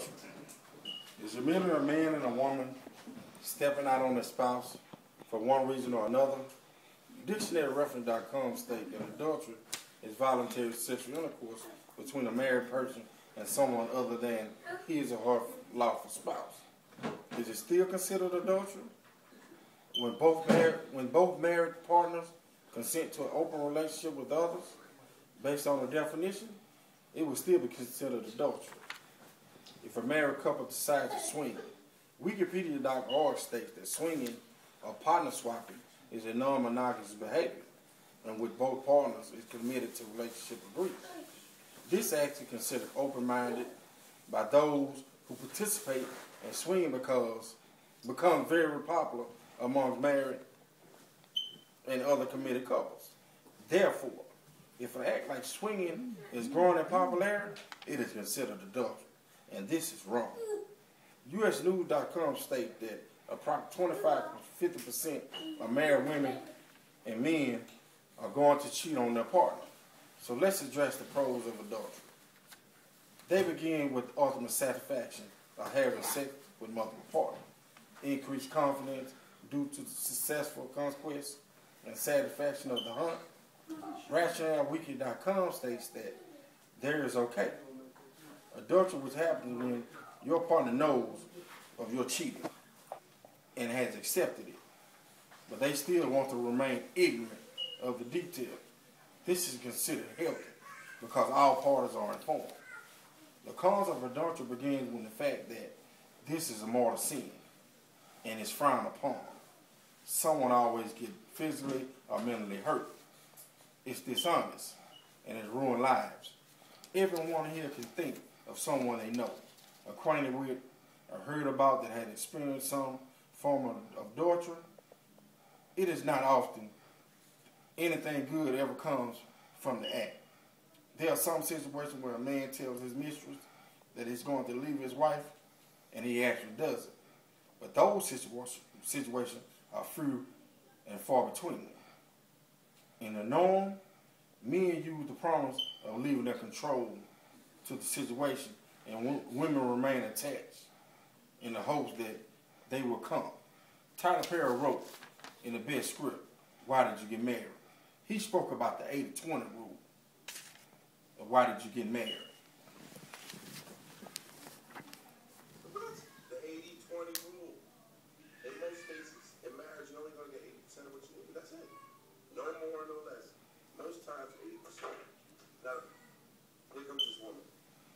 Adultery is merely a man and a woman stepping out on their spouse for one reason or another. DictionaryReference.com states that adultery is voluntary sexual intercourse between a married person and someone other than his or her lawful spouse. Is it still considered adultery? When both married partners consent to an open relationship with others, based on the definition, it would still be considered adultery. If a married couple decides to swing, Wikipedia.org states that swinging or partner swapping is a non-monogamous behavior, and with both partners is committed to relationship agreement. This act is considered open-minded by those who participate in swinging because it becomes very popular among married and other committed couples. Therefore, if an act like swinging is growing in popularity, it is considered adultery, and this is wrong. USNews.com states that approximately 25-50% of married women and men are going to cheat on their partner. So let's address the pros of adultery. They begin with ultimate satisfaction of having sex with multiple partners, increased confidence due to the successful conquest and satisfaction of the hunt. RationaleWiki.com states that there is okay. Adultery which happens when your partner knows of your cheating and has accepted it, but they still want to remain ignorant of the details. This is considered healthy because all parties are informed. The cause of adultery begins with the fact that this is a mortal sin and is frowned upon. Someone always gets physically or mentally hurt. It's dishonest and it's ruined lives. Everyone here can think of someone they know, acquainted with, or heard about that had experienced some form of adultery. It is not often anything good ever comes from the act. There are some situations where a man tells his mistress that he's going to leave his wife, and he actually does it. But those situations are few and far between. In the norm, men use the promise of leaving their control to the situation, and women remain attached in the hopes that they will come. Tyler Perry wrote in the best script, Why Did You Get Married? He spoke about the 80-20 rule of why did you get married. The 80-20 rule. In most cases, in marriage, you're only going to get 80% of what you need. That's it. No more, no less. Most times, 80%. Now, here comes this woman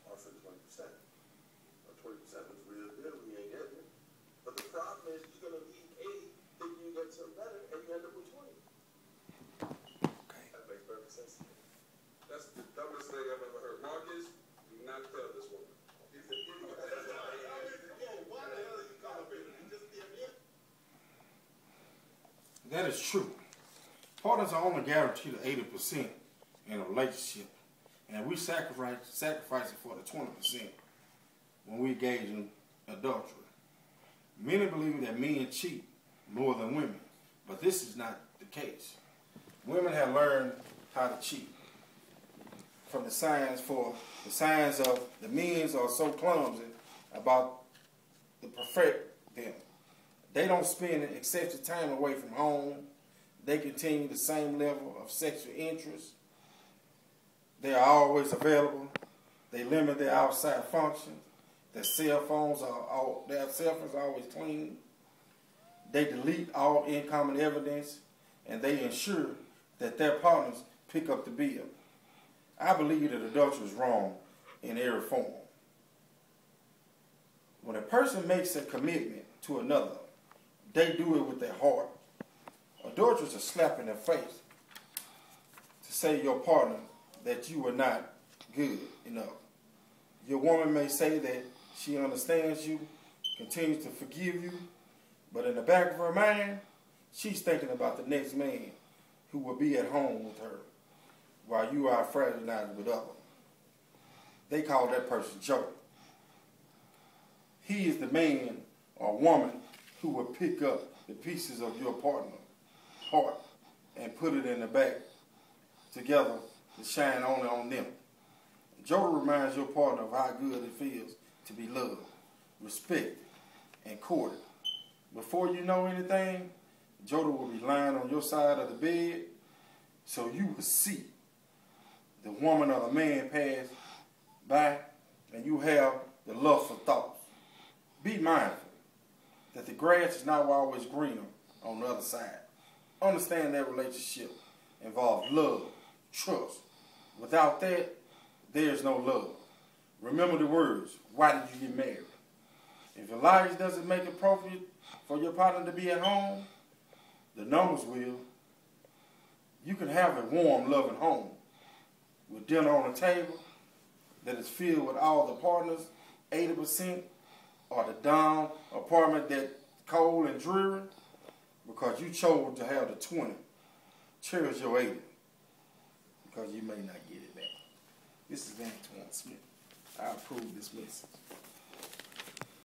offering 20%. Or 20% was real good when you ain't getting it. But the problem is, you're going to leave 80, thinking you get something better, and you end up with 20. Perfect sense. That's the dumbest thing I've ever heard. Marcus, do not tell this woman. He's an idiot. Why the hell is he calling me? He just did it. That is true. Partners are only guaranteed 80% in a relationship, and we sacrifice it for the 20% when we engage in adultery. Many believe that men cheat more than women, but this is not the case. Women have learned how to cheat. From the signs of the men are so clumsy about to perfect them. They don't spend excessive time away from home. They continue the same level of sexual interest. They are always available. They limit their outside functions. Their cell phones are always clean. They delete all incoming evidence, and they ensure that their partners pick up the bill. I believe that adultery is wrong in every form. When a person makes a commitment to another, they do it with their heart. Adultery is a slap in the face to say to your partner that you are not good enough. Your woman may say that she understands you, continues to forgive you, but in the back of her mind, she's thinking about the next man who will be at home with her while you are fraternizing with others. They call that person Joe. He is the man or woman who will pick up the pieces of your partner's heart and put it in the bag together to shine only on them. Joe reminds your partner of how good it feels to be loved, respected, and courted. Before you know anything, Joda will be lying on your side of the bed, so you will see the woman or the man pass by, and you have the lustful thoughts. Be mindful that the grass is not always greener on the other side. Understand that relationship involves love, trust. Without that, there is no love. Remember the words, why did you get married? If Elias doesn't make it appropriate for your partner to be at home, the numbers will. You can have a warm, loving home with dinner on the table that is filled with all the partners, 80%, or the down apartment that's cold and dreary because you chose to have the 20. Cherish your 80 because you may not get it back. This is Antoine Smith. I approve this message.